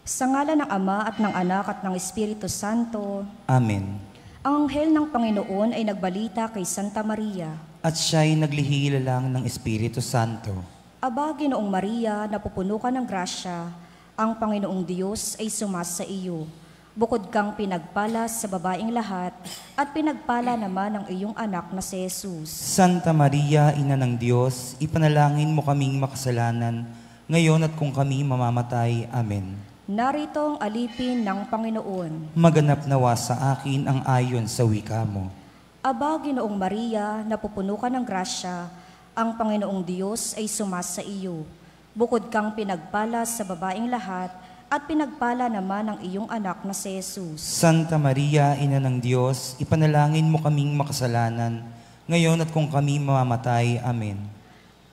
Sa ngalan ng Ama at ng Anak at ng Espiritu Santo. Amen. Ang anghel ng Panginoon ay nagbalita kay Santa Maria. At siya'y naglihila ng Espiritu Santo. Aba, Ginoong Maria, napupuno ka ng grasya, ang Panginoong Diyos ay sumasa iyo. Bukod kang pinagpala sa babaeng lahat, at pinagpala naman ang iyong anak na si Jesus. Santa Maria, Ina ng Diyos, ipanalangin mo kaming makasalanan, ngayon at kung kami mamamatay. Amen. Narito ang alipin ng Panginoon. Maganap nawa sa akin ang ayon sa wika mo. Aba, Ginoong Maria, napupuno ka ng grasya, ang Panginoong Diyos ay sumasa iyo. Bukod kang pinagpala sa babaeng lahat, at pinagpala naman ang iyong anak na si Jesus. Santa Maria, Ina ng Diyos, ipanalangin mo kaming makasalanan, ngayon at kung kami mamamatay. Amen.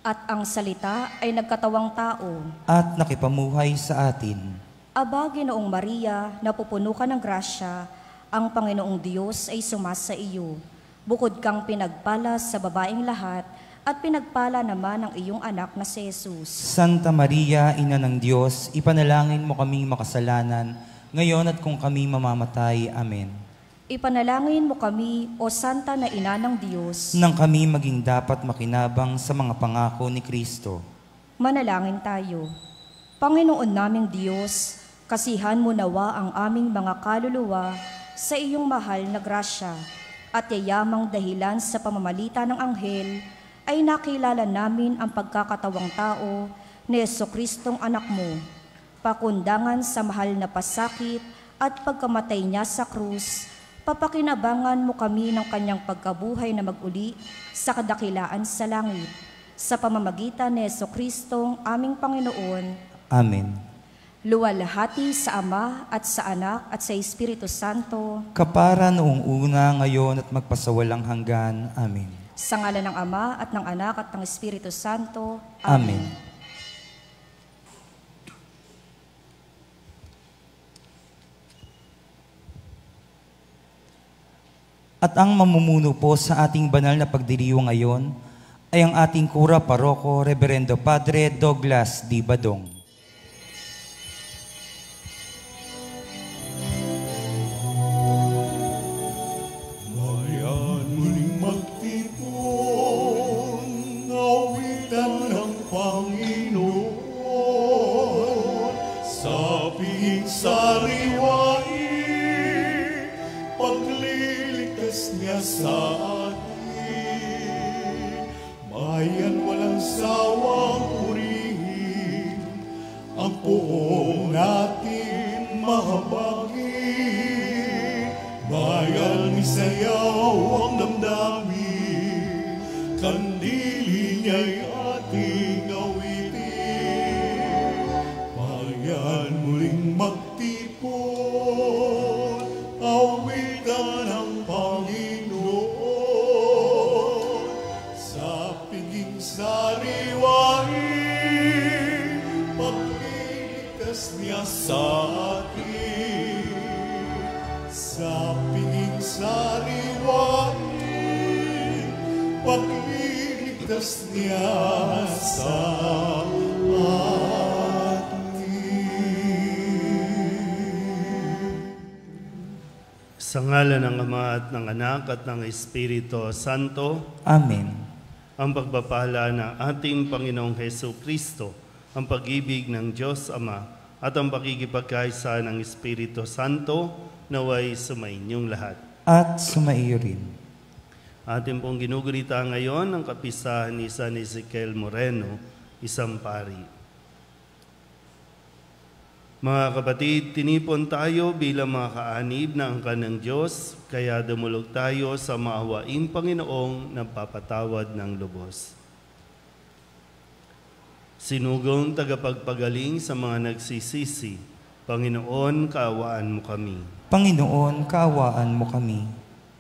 At ang salita ay nagkatawang tao. At nakipamuhay sa atin. Aba, Ginoong Maria, napupuno ka ng grasya, ang Panginoong Diyos ay sumasa iyo. Bukod kang pinagpala sa babaeng lahat, at pinagpala naman ang iyong anak na si Jesus. Santa Maria, Ina ng Diyos, ipanalangin mo kaming makasalanan, ngayon at kung kami mamamatay. Amen. Ipanalangin mo kami, O Santa na Ina ng Diyos, nang kami maging dapat makinabang sa mga pangako ni Kristo. Manalangin tayo. Panginoon naming Diyos, kasihan mo nawa ang aming mga kaluluwa sa iyong mahal na grasya, at yayamang dahilan sa pamamagitan ng anghel ay nakilala namin ang pagkakatawang tao ni Jesucristong anak mo, pakundangan sa mahal na pasakit at pagkamatay niya sa krus. Papakinabangan mo kami ng kanyang pagkabuhay na mag-uli sa kadakilaan sa langit, sa pamamagitan ni Jesucristong aming Panginoon. Amen. Luwalhati sa Ama at sa Anak at sa Espiritu Santo, kapara noong una, ngayon at magpasawalang hanggan. Amen. sa ngalan ng Ama at ng Anak at ng Espiritu Santo. Amen. At ang mamumuno po sa ating banal na pagdiriwang ngayon ay ang ating kura paroko, Reverendo Padre Douglas D. Badong. Bayan muling magtipon, awitan ng Panginoon, sa pihing sariwain, pagliligtas niya sa atin. Bayan walang sawang purihin, ang poong natin mahabagin. Bayan isayaw ang damdamin, kandili niya'y ating awitin. Bayan muling magtipon, awitan ang Panginoon, sa piging sariwain, pagliligtas niya sa atin. Sa piging sariwain, pagliligtas niya sa atin. Sa ngalan ng Ama at ng Anak at ng Espiritu Santo. Amen. Ang pagpapala ng ating Panginoong Jesucristo, ang pag-ibig ng Diyos Ama, at ang pakikipagkaisa ng Espiritu Santo, naway sumainyong lahat. At sumaiyo rin. Ating pong ginugurita ngayon ang kapistahan ni San Ezekiel Moreno, isang pari. Mga kapatid, tinipon tayo bilang mga kaanib na angkan ng Diyos, kaya dumulog tayo sa maawaing Panginoong nagpapatawad ng lubos. Sinugong tagapagpagaling sa mga nagsisisi, Panginoon, kaawaan mo kami. Panginoon, kaawaan mo kami.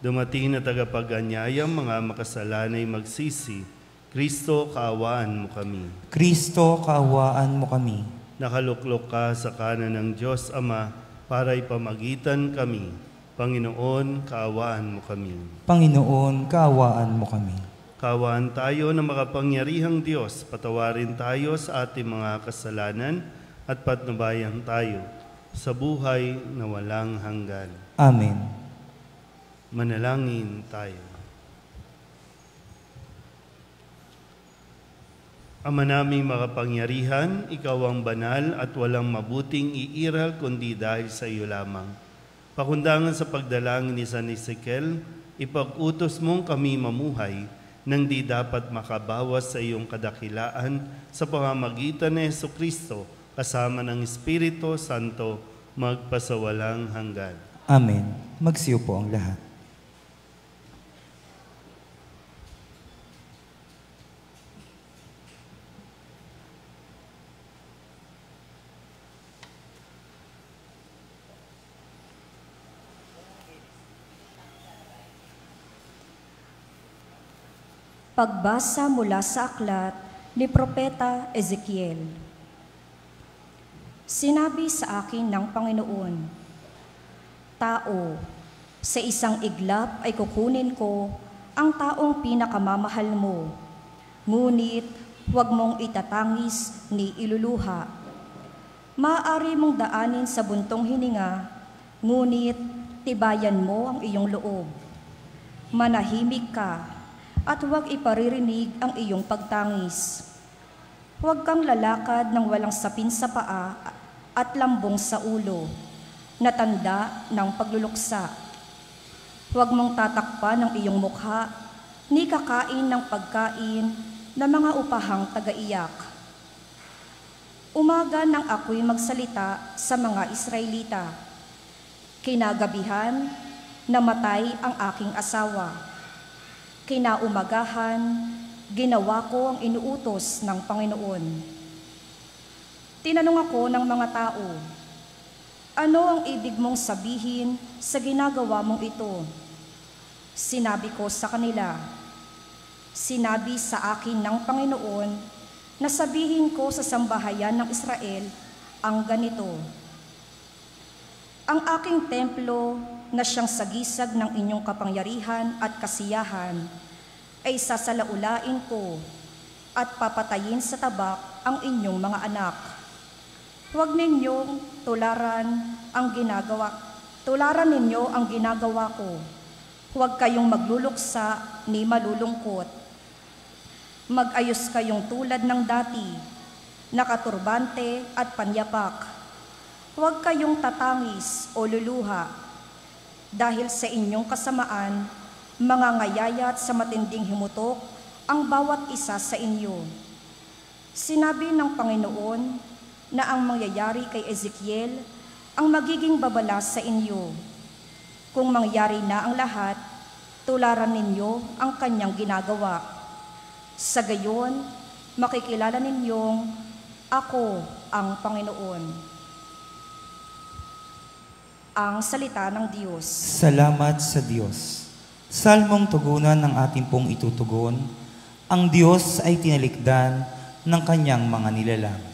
Dumating na tagapag-anyayang mga makasalanay magsisi, Kristo, kaawaan mo kami. Kristo, kaawaan mo kami. Nakaluklok ka sa kanan ng Diyos Ama para ipamagitan kami. Panginoon, kaawaan mo kami. Panginoon, kaawaan mo kami. Kaawaan tayo ng makapangyarihang Diyos, patawarin tayo sa ating mga kasalanan at patnubayan tayo sa buhay na walang hanggan. Amen. Manalangin tayo. Ama naming makapangyarihan, ikaw ang banal at walang mabuting iiral kundi dahil sa iyo lamang. Pakundangan sa pagdalangin ni San Ezekiel, ipag-utos mong kami mamuhay nang di dapat makabawas sa iyong kadakilaan sa pamamagitan ni Jesucristo kasama ng Espiritu Santo magpasawalang hanggan. Amen. Magsiyo po ang lahat. Pagbasa mula sa aklat ni Propeta Ezekiel. Sinabi sa akin ng Panginoon, Tao, sa isang iglap ay kukunin ko ang taong pinakamamahal mo, ngunit huwag mong itatangis ni iluluha. Maaari mong daanin sa buntong hininga, ngunit tibayan mo ang iyong loob. Manahimik ka, at huwag iparirinig ang iyong pagtangis. Huwag kang lalakad ng walang sapin sa paa at lambong sa ulo, na tanda ng pagluluksa. Huwag mong tatakpan ang iyong mukha, ni kakain ng pagkain na mga upahang tagaiyak. Umaga nang ako'y magsalita sa mga Israelita. Kinagabihan, namatay ang aking asawa. Kinaumagahan, ginawa ko ang inuutos ng Panginoon. Tinanong ako ng mga tao, ano ang ibig mong sabihin sa ginagawa mong ito? Sinabi ko sa kanila, sinabi sa akin ng Panginoon na sabihin ko sa sambahayan ng Israel ang ganito, ang aking templo na siyang sagisag ng inyong kapangyarihan at kasiyahan ay sasalaulain ko at papatayin sa tabak ang inyong mga anak. Huwag ninyong tularan ninyo ang ginagawa ko. Huwag kayong magluluksa ni malulungkot. Mag-ayos kayong tulad ng dati, nakaturbante at panyapak. Huwag kayong tatangis o luluha, dahil sa inyong kasamaan, mangangayayat sa matinding himutok ang bawat isa sa inyo. Sinabi ng Panginoon na ang mangyayari kay Ezekiel ang magiging babala sa inyo. Kung mangyari na ang lahat, tularan ninyo ang kanyang ginagawa. Sa gayon, makikilala ninyong ako ang Panginoon. Ang salita ng Diyos. Salamat sa Diyos. Salmong tugunan ng ating pong itutugon, ang Diyos ay tinalikdan ng kanyang mga nilalang.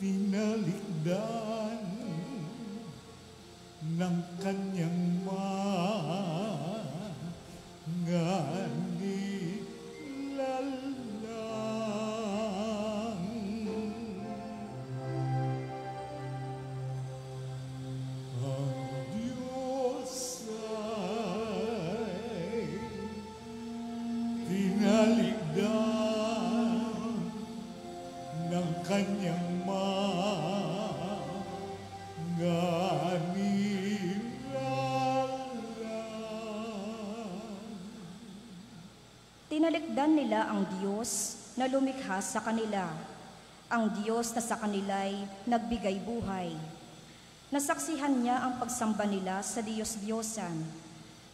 Tinalikdan ng kanyang mga nilalang. Ang Diyos ay tinalikdan ng kanyang Tinalikdan nila ang Diyos na lumikha sa kanila, ang Diyos na sa kanila'y nagbigay buhay. Nasaksihan niya ang pagsamba nila sa Diyos-Diyosan,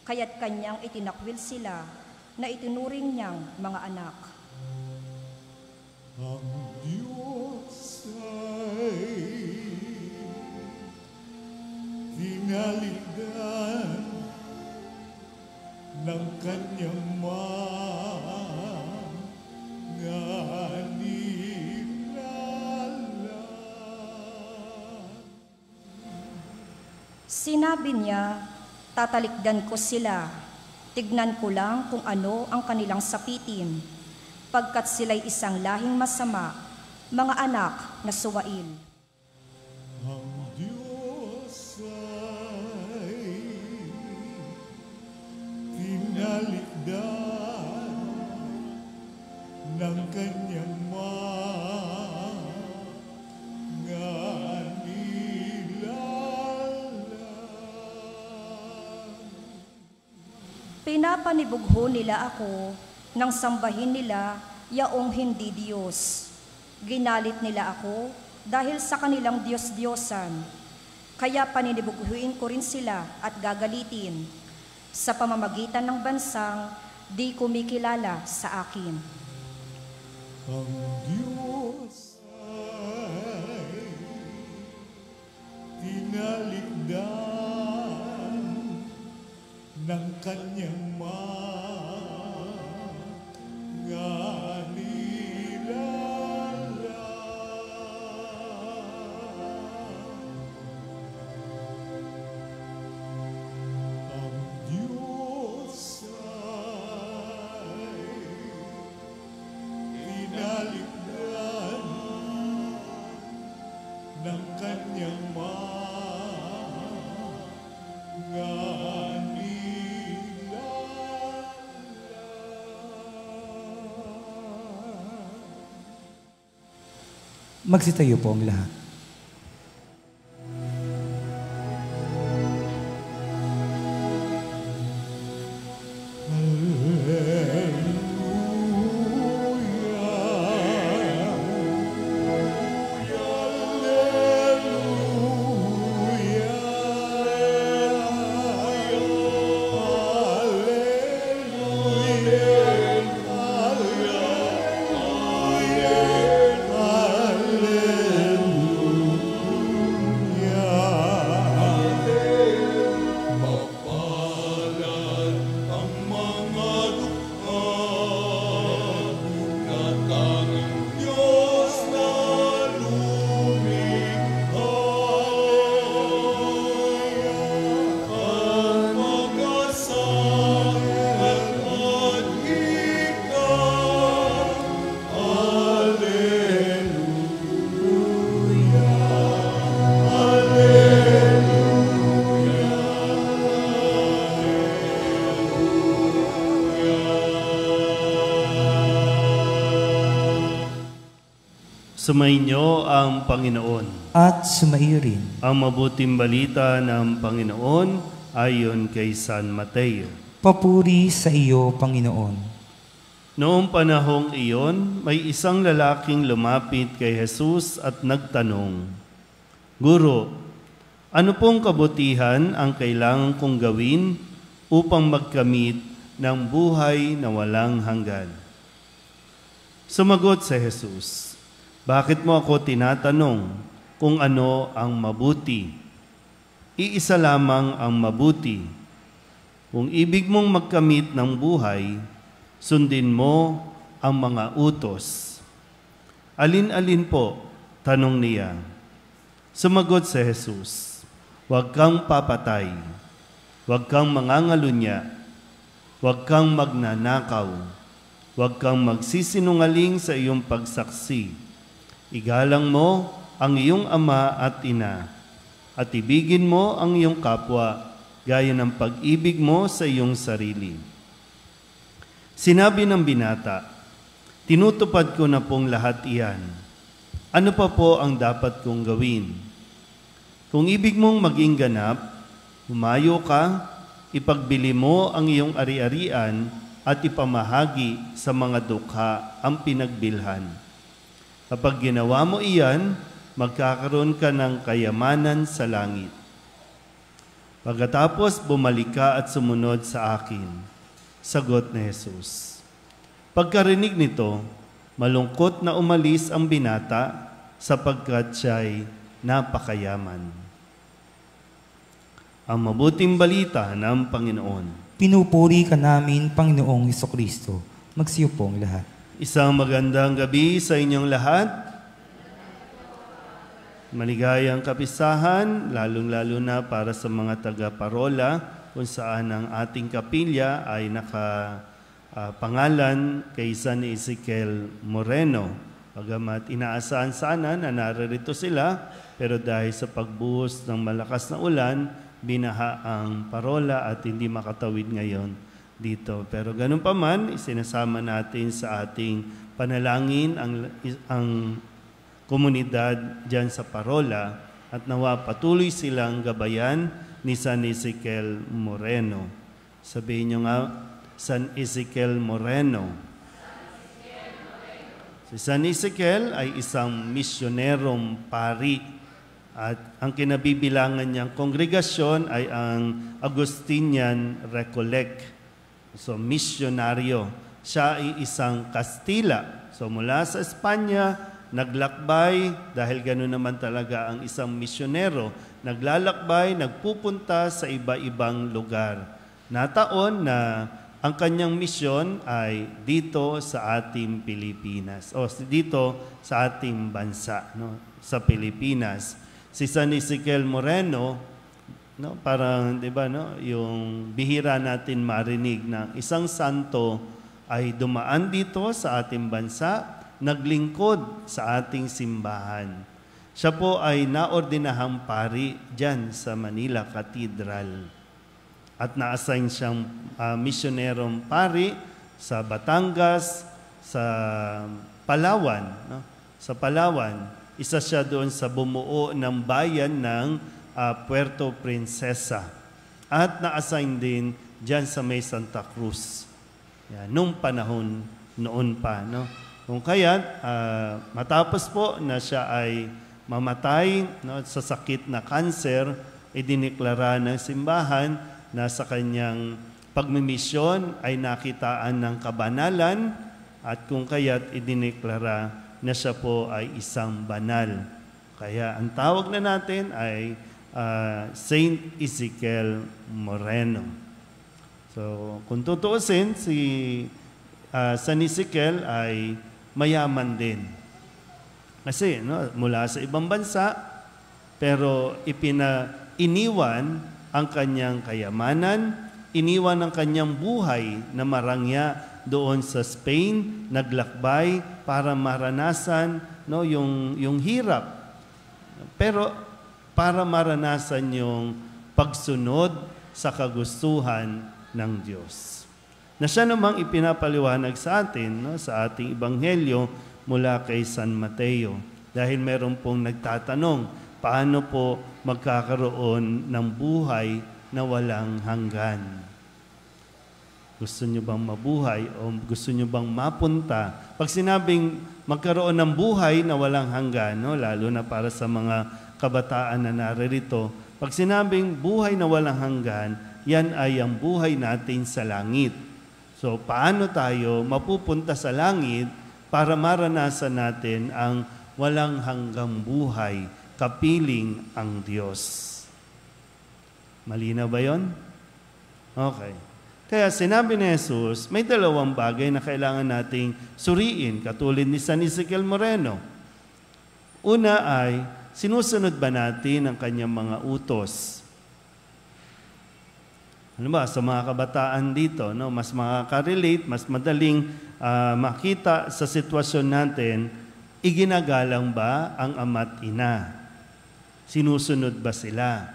kaya't kanyang itinakwil sila na itinuring niyang mga anak. Ang Diyos ay tinalikdan Sinabi niya, tatalikdan ko sila, tignan ko lang kung ano ang kanilang sapitin, pagkat sila'y isang lahing masama, mga anak na suwail. Ang Diyos ay tinalikdan ng kanyang mga nilalang. Pinapanibugho nila ako nang sambahin nila yaong hindi Diyos. Ginalit nila ako dahil sa kanilang Diyos-Diyosan. Kaya paninibughuin ko rin sila at gagalitin sa pamamagitan ng bansang di kumikilala sa akin. Ang Diyos ay tinalikdan ng kanyang mga nilalang. Ang Diyos ay tinalikdan ng kanyang mga Magsitayo po ang lahat. Sumainyo ang Panginoon. At sumaiyo rin. Ang mabuting balita ng Panginoon ayon kay San Mateo. Papuri sa iyo, Panginoon. Noong panahong iyon, may isang lalaking lumapit kay Jesus at nagtanong, Guro, ano pong kabutihan ang kailangan kong gawin upang magkamit ng buhay na walang hanggan? Sumagot si Jesus, Bakit mo ako tinatanong kung ano ang mabuti? Iisa lamang ang mabuti. Kung ibig mong magkamit ng buhay, sundin mo ang mga utos. Alin-alin po? Tanong niya. Sumagot si Jesus, Huwag kang papatay, huwag kang mangangalunya, huwag kang magnanakaw, huwag kang magsisinungaling sa iyong pagsaksi. Igalang mo ang iyong ama at ina, at ibigin mo ang iyong kapwa gaya ng pag-ibig mo sa iyong sarili. Sinabi ng binata, tinutupad ko na pong lahat iyan. Ano pa po ang dapat kong gawin? Kung ibig mong maging ganap, humayo ka, ipagbili mo ang iyong ari-arian at ipamahagi sa mga dukha ang pinagbilhan. Kapag ginawa mo iyan, magkakaroon ka ng kayamanan sa langit. Pagkatapos bumalik ka at sumunod sa akin. Sagot ni Jesus. Pagkarinig nito, malungkot na umalis ang binata sapagkat siya'y napakayaman. Ang mabuting balita ng Panginoon. Pinupuri ka namin, Panginoong Hesukristo. Magsiyo po ang lahat. Isang magandang gabi sa inyong lahat. Maligayang kapisahan, lalong-lalo na para sa mga taga-parola, kung saan ang ating kapilya ay nakapangalan kay San Ezekiel Moreno. Bagamat inaasahan sana na naririto sila, pero dahil sa pagbuhos ng malakas na ulan, binaha ang parola at hindi makatawid ngayon dito. Pero ganun pa man, isinasama natin sa ating panalangin ang komunidad dyan sa parola at nawa patuloy silang gabayan ni San Ezekiel Moreno. Sabihin nyo nga, San Ezekiel Moreno. Si San Ezekiel ay isang misyonerong pari at ang kinabibilangan niyang kongregasyon ay ang Agustinian Recollect. So, misyonaryo. Siya ay isang Kastila. So, mula sa Espanya, naglakbay, dahil gano'n naman talaga ang isang misyonero, naglalakbay, nagpupunta sa iba-ibang lugar. Nataon na ang kanyang misyon ay dito sa ating Pilipinas, o dito sa ating bansa, no? Sa Pilipinas. Si San Ezekiel Moreno, no, parang, di ba, no, yung bihira natin marinig na isang santo ay dumaan dito sa ating bansa, naglingkod sa ating simbahan. Siya po ay naordinahang pari dyan sa Manila Cathedral. At na-assign siyang misyonerong pari sa Batangas, sa Palawan. No? Sa Palawan, isa siya doon sa bumuo ng bayan ng Puerto Princesa. At na-assign din dyan sa may Santa Cruz. Yan, nung panahon noon pa, no? Kung kaya't matapos po na siya ay mamatay, no, sa sakit na kanser, idineklara ng simbahan na sa kanyang pagmimisyon ay nakitaan ng kabanalan at kung kaya't idineklara na siya po ay isang banal. Kaya ang tawag na natin ay Saint Ezekiel Moreno. So kung tutuusin, si San Ezekiel ay mayaman din. Kasi no, mula sa ibang bansa, pero iniwan ang kanyang kayamanan, iniwan ang kanyang buhay na marangya doon sa Spain, naglakbay para maranasan, no, yung hirap. Pero para maranasan yung pagsunod sa kagustuhan ng Diyos. Na siya namang ipinapaliwanag sa atin, no, sa ating Ebanghelyo mula kay San Mateo. Dahil meron pong nagtatanong, paano po magkakaroon ng buhay na walang hanggan? Gusto nyo bang mabuhay o gusto nyo bang mapunta? Pag sinabing magkaroon ng buhay na walang hanggan, no, lalo na para sa mga kabataan na naririto, pag sinabing buhay na walang hanggan, yan ay ang buhay natin sa langit. So, paano tayo mapupunta sa langit para maranasan natin ang walang hanggang buhay, kapiling ang Diyos? Malinaw ba yon? Okay. Kaya sinabi ni Jesus, may dalawang bagay na kailangan nating suriin, katulad ni San Ezekiel Moreno. Una ay, sinusunod ba natin ang kanyang mga utos? Ano ba, sa mga kabataan dito, no, mas makaka-relate, mas madaling makita sa sitwasyon natin, iginagalang ba ang ama't ina? Sinusunod ba sila?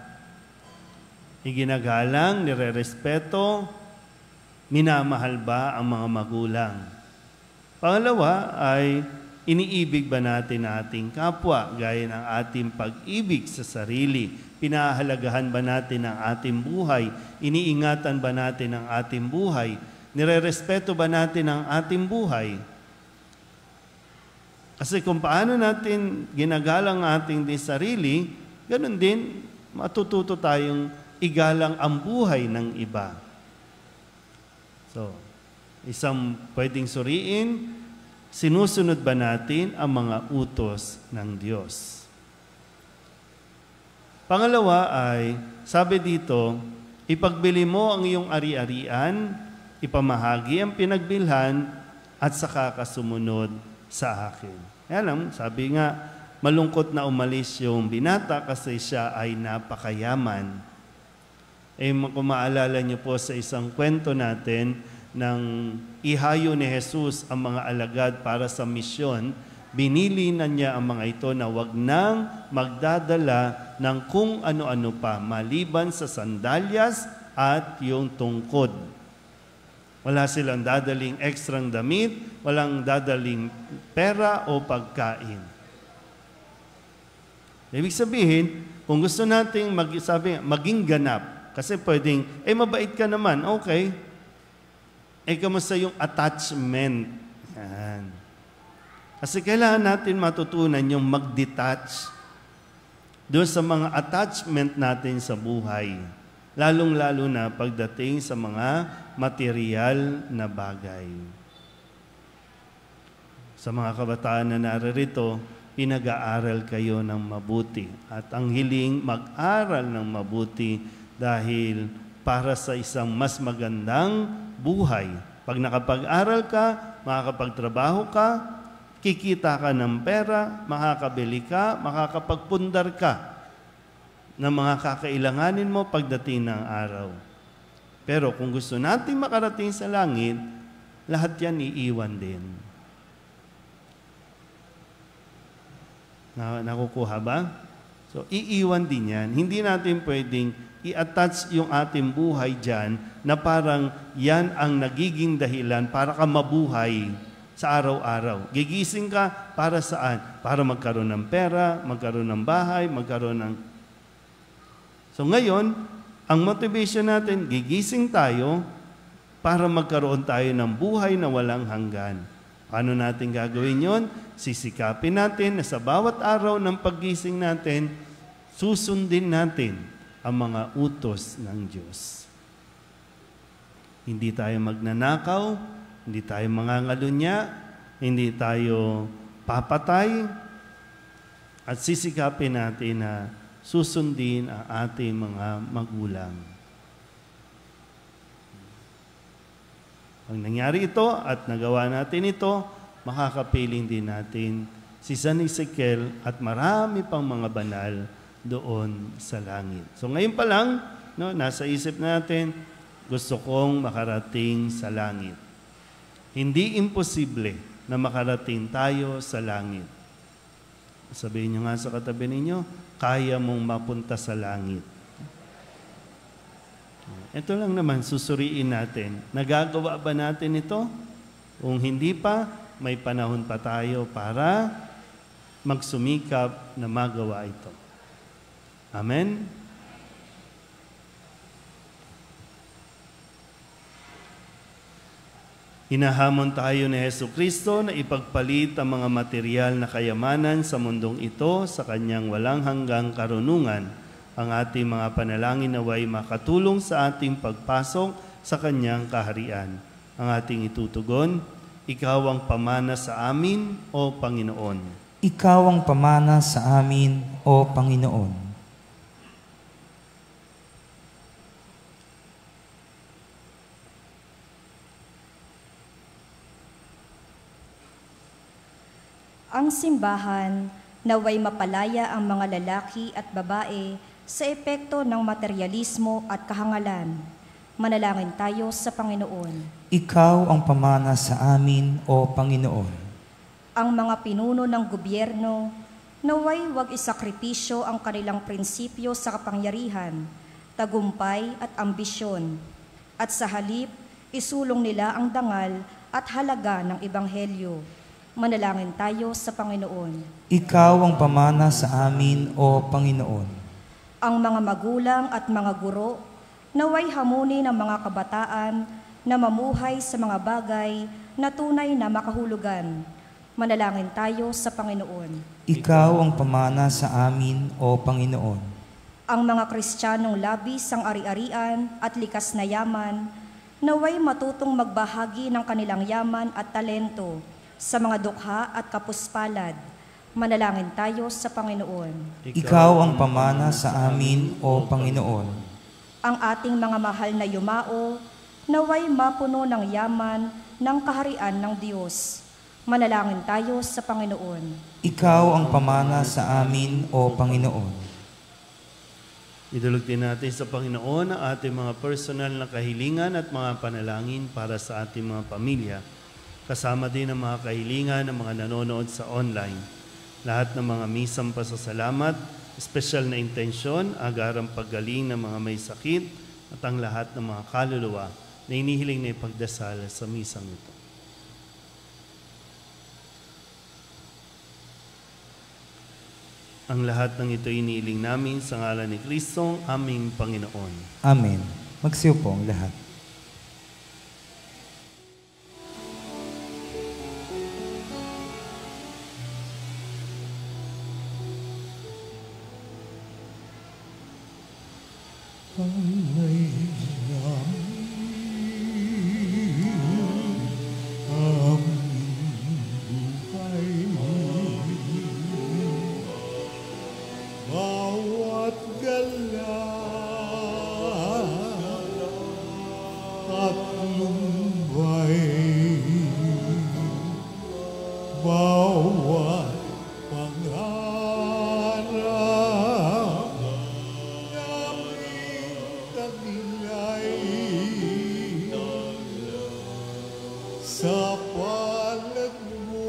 Iginagalang, nirerespeto, minamahal ba ang mga magulang? Pangalawa ay, iniibig ba natin ang ating kapwa gaya ng ating pag-ibig sa sarili? Pinahalagahan ba natin ang ating buhay? Iniingatan ba natin ang ating buhay? Nirerespeto ba natin ang ating buhay? Kasi kung paano natin ginagalang ang ating sarili, ganun din, matututo tayong igalang ang buhay ng iba. So, isang pwedeng suriin, sinusunod ba natin ang mga utos ng Diyos? Pangalawa ay, sabi dito, ipagbili mo ang iyong ari-arian, ipamahagi ang pinagbilhan, at saka ka sumunod sa akin. Alam, sabi nga, malungkot na umalis yung binata kasi siya ay napakayaman. Kung maalala niyo po sa isang kwento natin, nang ihayo ni Jesus ang mga alagad para sa misyon, binili na niya ang mga ito na wag nang magdadala ng kung ano-ano pa, maliban sa sandalyas at yung tungkod. Wala silang dadaling ekstrang damit, walang dadaling pera o pagkain. Ibig sabihin, kung gusto nating maging ganap, kasi pwedeng, mabait ka naman, okay. Kamusta yung attachment? Yan. Kasi kailangan natin matutunan yung mag-detach doon sa mga attachment natin sa buhay. Lalong-lalo na pagdating sa mga material na bagay. Sa mga kabataan na naririto, pinag-aaral kayo ng mabuti. At ang hiling mag-aral ng mabuti dahil para sa isang mas magandang buhay. Pag nakapag-aral ka, makakapagtrabaho ka, kikita ka ng pera, makakabili ka, makakapagpundar ka ng mga kakailanganin mo pagdating ng araw. Pero kung gusto natin makarating sa langit, lahat yan iiwan din. Nakukuha ba? So, iiwan din yan. Hindi natin pwedeng i-attach yung ating buhay dyan na parang yan ang nagiging dahilan para ka mabuhay sa araw-araw. Gigising ka para saan? Para magkaroon ng pera, magkaroon ng bahay, magkaroon ng... So ngayon, ang motivation natin, gigising tayo para magkaroon tayo ng buhay na walang hanggan. Paano natin gagawin yon? Sisikapin natin na sa bawat araw ng paggising natin, susundin natin ang mga utos ng Diyos. Hindi tayo magnanakaw, hindi tayo mangangalunya, hindi tayo papatay, at sisikapin natin na susundin ang ating mga magulang. Pag nangyari ito at nagawa natin ito, makakapiling din natin si San Ezekiel at marami pang mga banal doon sa langit. So ngayon pa lang, nasa isip natin, gusto kong makarating sa langit. Hindi imposible na makarating tayo sa langit. Sabihin nyo nga sa katabi ninyo, kaya mong mapunta sa langit. Ito lang naman, susuriin natin. Nagagawa ba natin ito? Kung hindi pa, may panahon pa tayo para magsumikap na magawa ito. Amen? Hinahamon tayo ni Jesucristo na ipagpalit ang mga material na kayamanan sa mundong ito sa kanyang walang hanggang karunungan. Ang ating mga panalangin naway makatulong sa ating pagpasok sa kanyang kaharian. Ang ating itutugon, ikaw ang pamana sa amin, O Panginoon. Ikaw ang pamana sa amin, O Panginoon. Ang simbahan naway mapalaya ang mga lalaki at babae sa epekto ng materialismo at kahangalan. Manalangin tayo sa Panginoon. Ikaw ang pamana sa amin, O Panginoon. Ang mga pinuno ng gobyerno naway huwag isakripisyo ang kanilang prinsipyo sa kapangyarihan, tagumpay at ambisyon, at sa halip isulong nila ang dangal at halaga ng Ebanghelyo. Manalangin tayo sa Panginoon. Ikaw ang pamana sa amin, O Panginoon. Ang mga magulang at mga guro naway hamunin ng mga kabataan na mamuhay sa mga bagay na tunay na makahulugan. Manalangin tayo sa Panginoon. Ikaw ang pamana sa amin, O Panginoon. Ang mga Kristiyanong labis ang ari-arian at likas na yaman naway matutong magbahagi ng kanilang yaman at talento sa mga dukha at kapuspalad. Manalangin tayo sa Panginoon. Ikaw ang pamana sa amin, O Panginoon. Ang ating mga mahal na yumao, naway mapuno ng yaman ng kaharian ng Diyos. Manalangin tayo sa Panginoon. Ikaw ang pamana sa amin, O Panginoon. Idulog din natin sa Panginoon ang ating mga personal na kahilingan at mga panalangin para sa ating mga pamilya. Kasama din ang mga kahilingan ng mga nanonood sa online. Lahat ng mga misang pasasalamat, espesyal na intensyon, agarang paggaling ng mga may sakit, at ang lahat ng mga kaluluwa na inihiling na ipagdasal sa misang ito. Ang lahat ng ito iniiling namin sa ngalan ni Kristo, aming Panginoon. Amen. Magsiupo ang lahat. Bawat gala at lumbay, bawat pangarap naming taglay sa palad mo.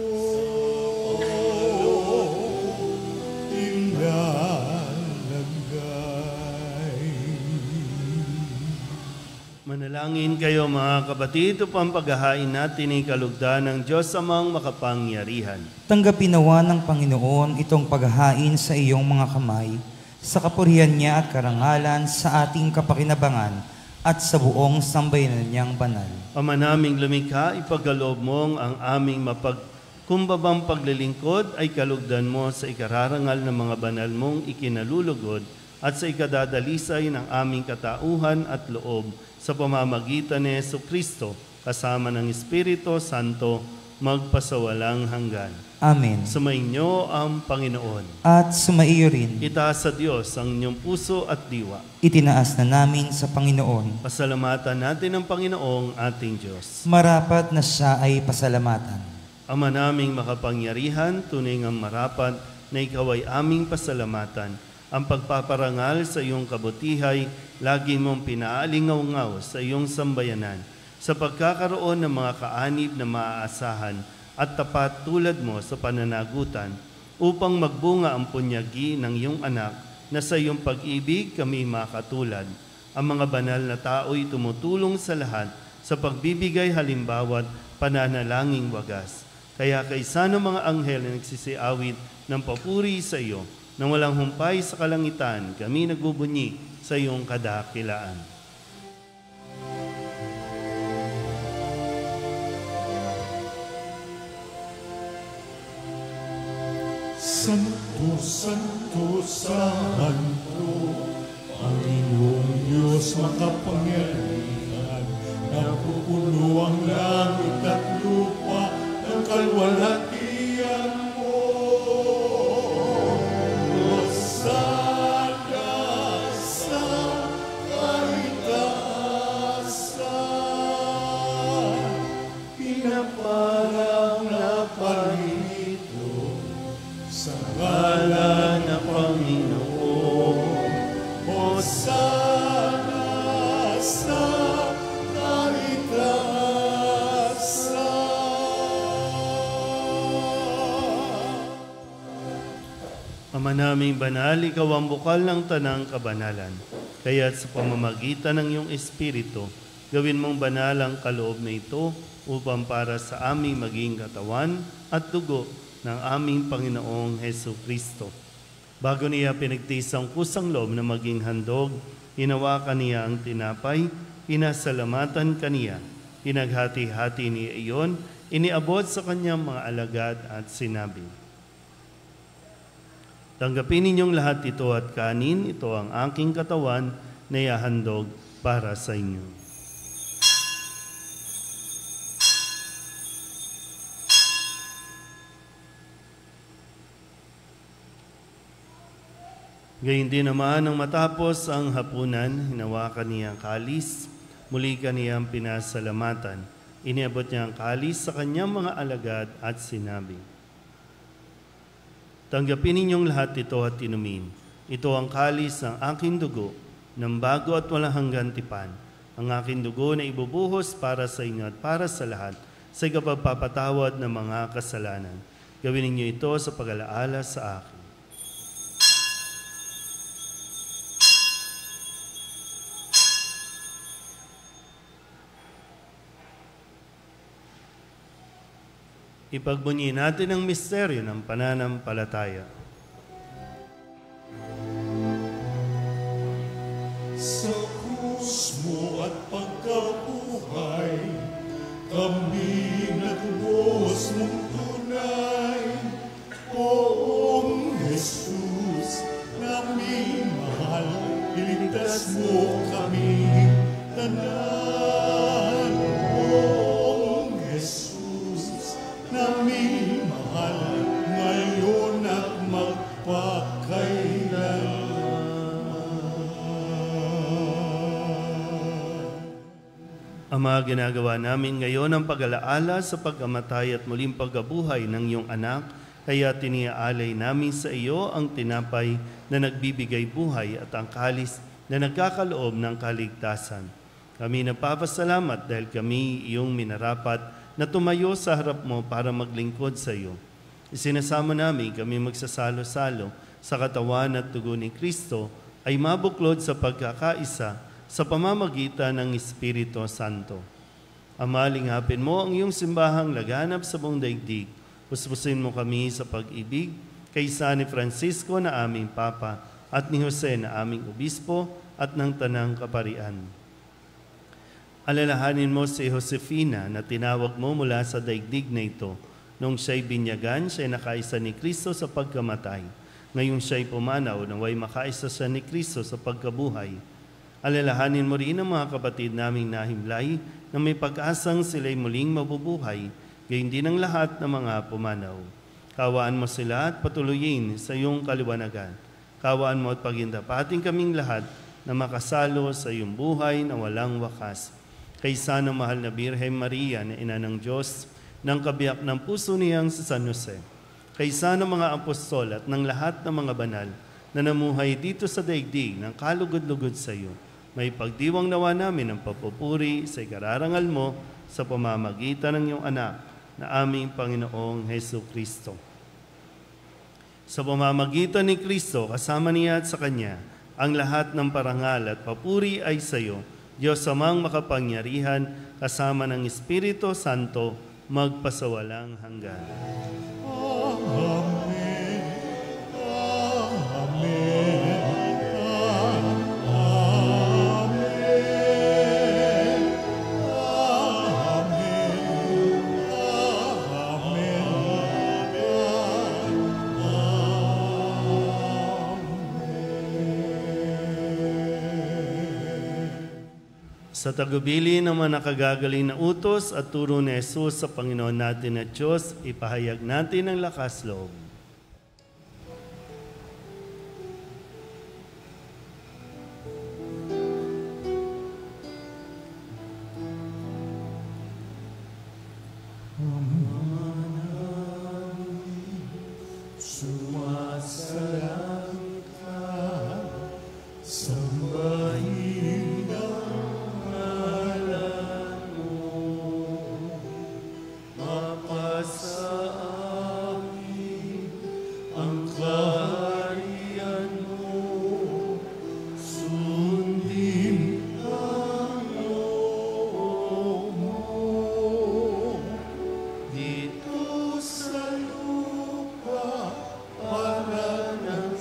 Manalangin kayo mga kapatid upang paghahain natin ay kalugdan ng Diyos amang makapangyarihan. Tanggapin nawa ng Panginoon itong paghahain sa iyong mga kamay, sa kapurihan niya at karangalan sa ating kapakinabangan at sa buong sambayanan niyang banal. Ama naming lumikha, ipagkaloob mong ang aming mapagkumbabang paglilingkod ay kalugdan mo sa ikararangal ng mga banal mong ikinalulugod at sa ikadadalisay ng aming katauhan at loob sa pamamagitan ni Jesucristo kasama ng Espiritu Santo magpasawalang hanggan. Amen. Sumainyo ang Panginoon. At sumaiyo rin, Itaas sa Diyos ang inyong puso at diwa. itinaas na namin sa Panginoon. Pasalamatan natin ang Panginoong ating Diyos. Marapat na siya ay pasalamatan. Ama naming makapangyarihan, tunay ngang marapat na ikaw ay aming pasalamatan. Ang pagpaparangal sa iyong kabutihay, lagi mong pinaalingaw-ngaw sa iyong sambayanan, sa pagkakaroon ng mga kaanib na maaasahan at tapat tulad mo sa pananagutan, upang magbunga ang punyagi ng iyong anak, na sa iyong pag-ibig kami makatulad. Ang mga banal na tao'y tumutulong sa lahat sa pagbibigay halimbawa't pananalangin wagas. Kaya kaysa ng mga anghel na nagsisiawit ng papuri sa iyo, nang walang humpay sa kalangitan, kami nagbubunyi sa iyong kadakilaan. Santo, Santo, Santo, Panginoong Diyos makapangyarihan, napupuno ang langit at lupa ng kalwalhatian mo. Hosana sa kaitaasan, pinaparang na parito sa Ngalan ng Panginoon, Hosana sa kaitaasan. Ama naming banal, ikaw ang bukal ng tanang kabanalan. Kaya't sa pamamagitan ng iyong Espiritu, gawin mong banal ang kaloob na ito upang para sa aming maging katawan at dugo ng aming Panginoong Jesucristo. Bago niya pinagtiis ang kusang loob na maging handog, hinawakan niya ang tinapay, pinasalamatan kaniya, pinaghati-hati niya iyon, iniabot sa kanyang mga alagad at sinabi, tanggapin ninyong lahat ito at kanin, ito ang aking katawan na ihahandog para sa inyo. Gayun din naman nang matapos ang hapunan, hinawakan niya ang kalis, muli kaniyang pinasalamatan, iniabot niya ang kalis sa kanyang mga alagad at sinabi, "Tanggapin ninyong lahat ito at inumin. Ito ang kalis ng aking dugo, ng bago at walang hanggang tipan. Ang aking dugo na ibubuhos para sa inyo at para sa lahat, sa ikapagpapatawad ng mga kasalanan. Gawin ninyo ito sa pag-alaala sa akin." Ipagbunyi natin ang misteryo ng pananampalataya. Sa krus mo at pagkabuhay, kami nagbuhos mong tunay. Poong Jesus, naming mahal, iligtas mo kami tanan. Poong Jesus, naming mahal, ngayon at magpakailanman. Ama, ginagawa namin ngayon ang pag-alaala sa pagkamatay at muling pagkabuhay ng iyong anak, kaya tiniaalay namin sa iyo ang tinapay na nagbibigay buhay at ang kalis na nagkakaloob ng kaligtasan. Kami napapasalamat dahil kami iyong minarapat na tumayo sa harap mo para maglingkod sa iyo. Isinasama namin kami magsasalo-salo sa katawan at dugo ni Kristo ay mabuklod sa pagkakaisa sa pamamagitan ng Espiritu Santo. Ama, lingapin mo ang iyong simbahang laganap sa buong daigdig. Puspusin mo kami sa pag-ibig kaysa ni Francisco na aming Papa at ni Jose na aming Obispo at ng Tanang Kaparian. Alalahanin mo si Josefina na tinawag mo mula sa daigdig na ito. Nung siya'y binyagan, siya'y nakaisa ni Kristo sa pagkamatay. Ngayong siya'y pumanaw, naway makaisa siya ni Kristo sa pagkabuhay. Alalahanin mo rin ang mga kapatid naming nahimlay na may pag-asang sila'y muling mabubuhay, gayon din ang lahat ng mga pumanaw. Kawaan mo sila at patuloyin sa iyong kaliwanagan. Kawaan mo at pagindapating kaming lahat na makasalo sa iyong buhay na walang wakas. Kaysa ng mahal na Birhen Maria na ina ng Diyos, ng kabiyak ng puso niyang sa San Jose. Kaysa ng mga apostol at ng lahat ng mga banal na namuhay dito sa daigdig ng kalugod-lugod sa iyo. May pagdiwang nawa namin ang papupuri sa ikararangal mo sa pamamagitan ng iyong anak na aming Panginoong Hesus Kristo. Sa pamamagitan ni Kristo, kasama niya at sa Kanya, ang lahat ng parangal at papuri ay sa iyo, Diyos Amang makapangyarihan, kasama ng Espiritu Santo, magpasawalang hanggan. Amen. Amen. Sa tagubili ng mga nakagagaling na utos at turo ni Jesus sa Panginoon natin at Diyos, ipahayag natin ang lakas loob. Sumasalang ka, sambahin ang ngalan mo, mapasa amin ang kaharian mo, sundin ang loob mo, dito sa lupa para ng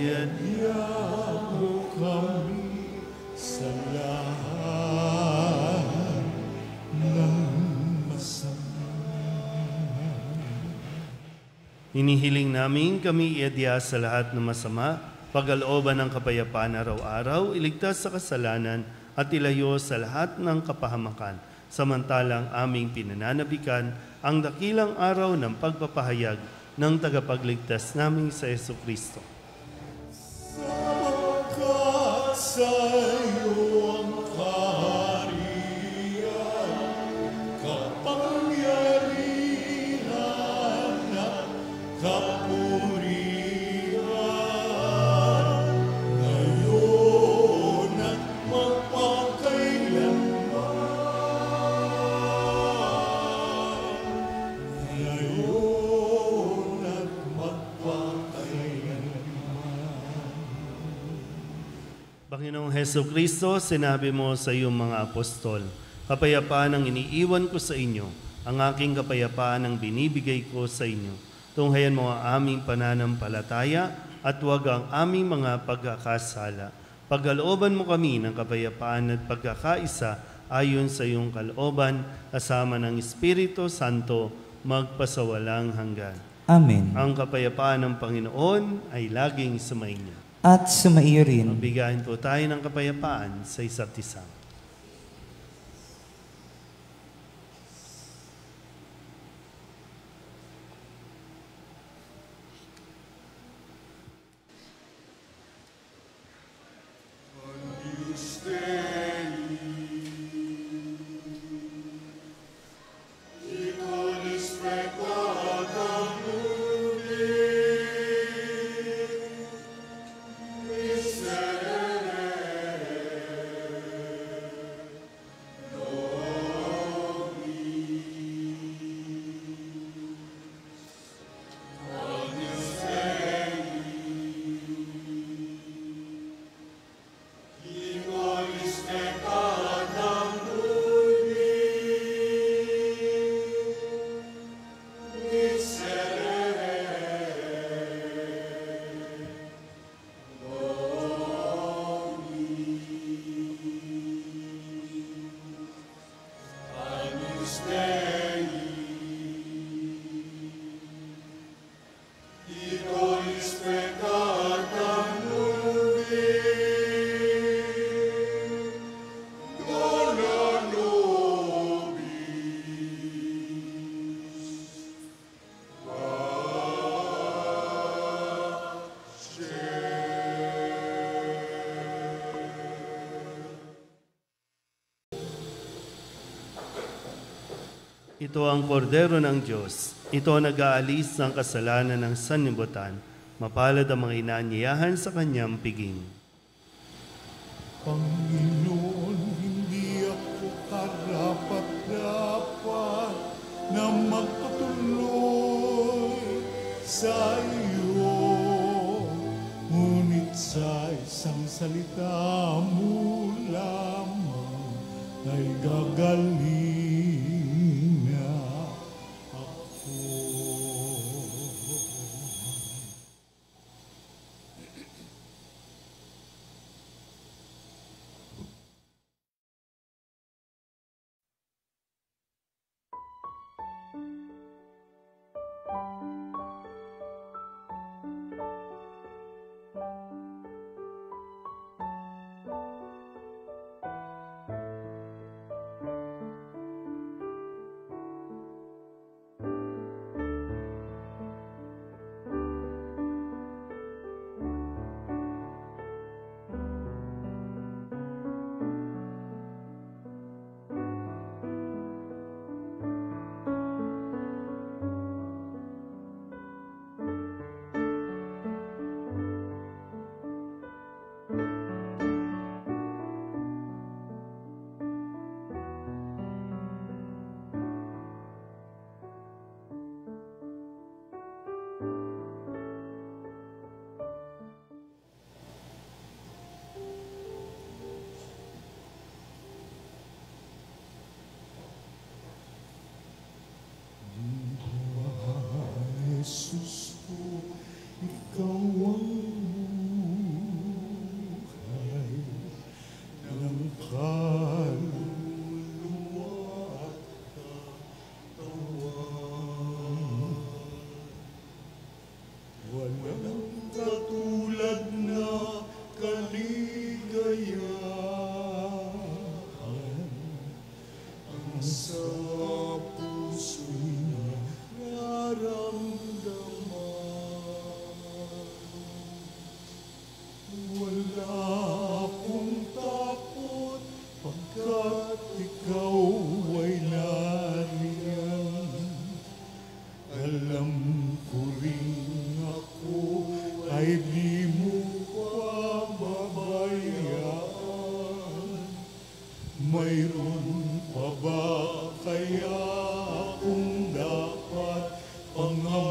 Iyadya mo kami sa lahat ng masama. Hinihiling namin kami iadya sa lahat ng masama, pagalooban ng kapayapaan araw-araw, iligtas sa kasalanan at ilayo sa lahat ng kapahamakan. Samantalang aming pinananabikan ang dakilang araw ng pagpapahayag ng tagapagligtas naming sa Jesucristo. Sapagkat sa'yo ang kaharian, kapangyarihan at kapurihan, ngayon at magpakailanman. Ngayon at magpakailanman. Panginoong Jesucristo, sinabi mo sa iyong mga apostol, kapayapaan ang iniiwan ko sa inyo, ang aking kapayapaan ang binibigay ko sa inyo. Tunghayan mo ang aming pananampalataya at huwag ang aming mga pagkakasala. Pagkalooban mo kami ng kapayapaan at pagkakaisa ayon sa iyong kalooban, kasama ng Espiritu Santo, magpasawalang hanggan. Amen. Ang kapayapaan ng Panginoon ay laging sumainyo. At sumaiyo rin. Magbigayin po tayo ng kapayapaan sa isa't isa. Ito ang kordero ng Diyos. Ito ang nag-aalis ng kasalanan ng sanlibutan. Mapalad ang mga inaanyayahan sa kanyang piging. Panginoon, hindi ako karapat-dapat na magpatuloy sa iyo. Ngunit sa isang salita mo lamang ay gagaling na ako.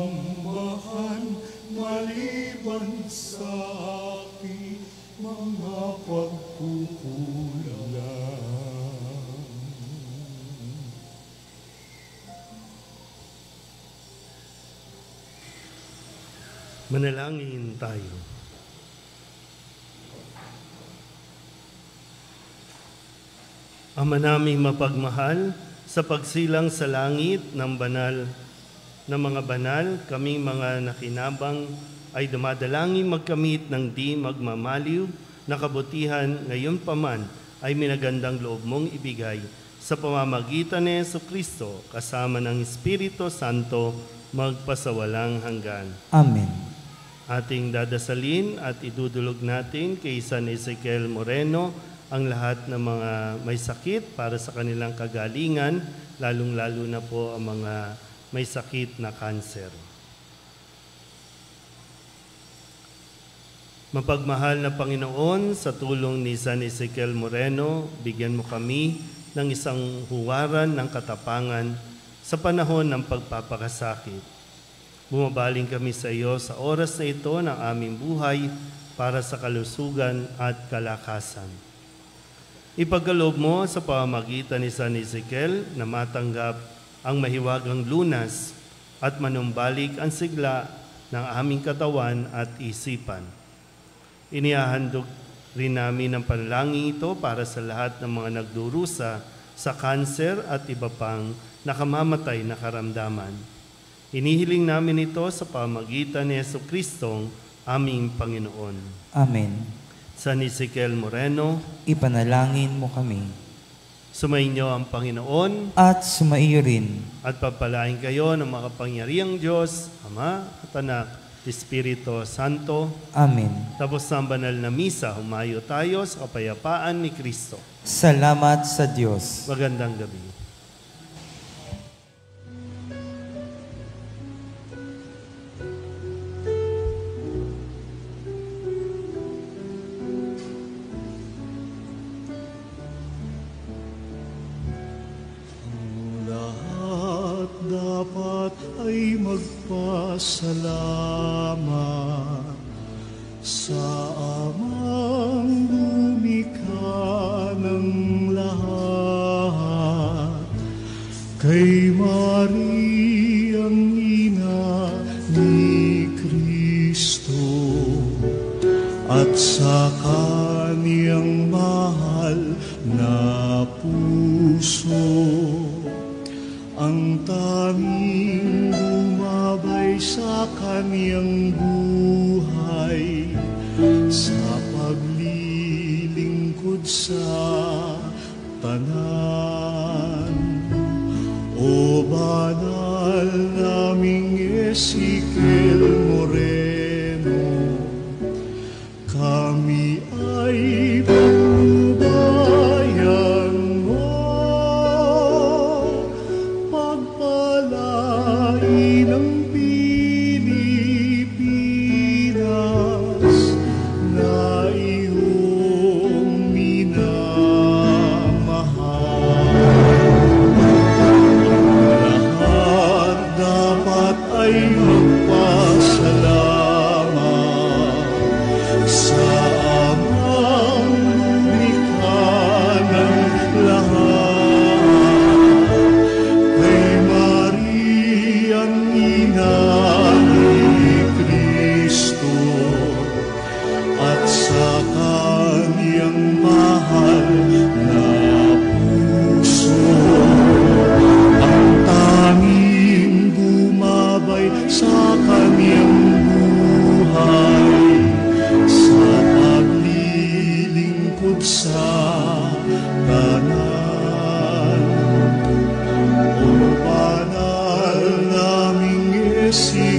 sambahan maliban sa aking mga pagkukulang. Manalangin tayo. Ama naming mapagmahal, sa pagsilang sa langit ng banal na mga banal, kaming mga nakinabang ay dumadalangin magkamit ng di magmamaliw na kabutihan ngayon pa man ay minagandang loob mong ibigay sa pamamagitan ni Jesucristo kasama ng Espiritu Santo magpasawalang hanggan. Amen. Ating dadasalin at idudulog natin kay San Ezekiel Moreno ang lahat ng mga may sakit para sa kanilang kagalingan, lalong-lalo na po ang mga may sakit na kanser. Mapagmahal na Panginoon, sa tulong ni San Ezekiel Moreno, bigyan mo kami ng isang huwaran ng katapangan sa panahon ng pagpapakasakit. Bumabaling kami sa iyo sa oras na ito ng aming buhay para sa kalusugan at kalakasan. Ipagkaloob mo sa pamamagitan ni San Ezekiel na matanggap ang mahiwagang lunas at manumbalik ang sigla ng aming katawan at isipan. Inihahandog rin namin ang panalangin ito para sa lahat ng mga nagdurusa sa kanser at iba pang nakamamatay na karamdaman. Inihiling namin ito sa pamamagitan ni Jesucristo, aming Panginoon. Amen. San Ezekiel Moreno, Ipanalangin mo kami. sumainyo ang Panginoon At sumaiyo rin. at pagpalain kayo ng makapangyarihang Diyos, Ama at Anak, Espiritu Santo. Amen. Tapos ng banal na misa, humayo tayo sa kapayapaan ni Kristo. Salamat sa Diyos. Magandang gabi. Dapat ay magpasalamat sa Amang lumikha ng lahat, kay Mariang ina ni Kristo, at sa kaniyang mahal na puso. Ang tanging bumabay sa kaniyang buhay, sa paglilingkod sa tanan. O banal naming Ezekiel Moreno, kami ay patnubayan mo. Pagpalain ang Pilipinas na iyong minamahal. Lahat dapat ay magpasalamat sa Amang lumikha ng lahat, kay Mariang ina ni Kristo, at sa kaniyang mahal na puso. Ang tanging bumabay sa kaniyang buhay, sa paglilingkod sa tanan. O banal naming Ezekiel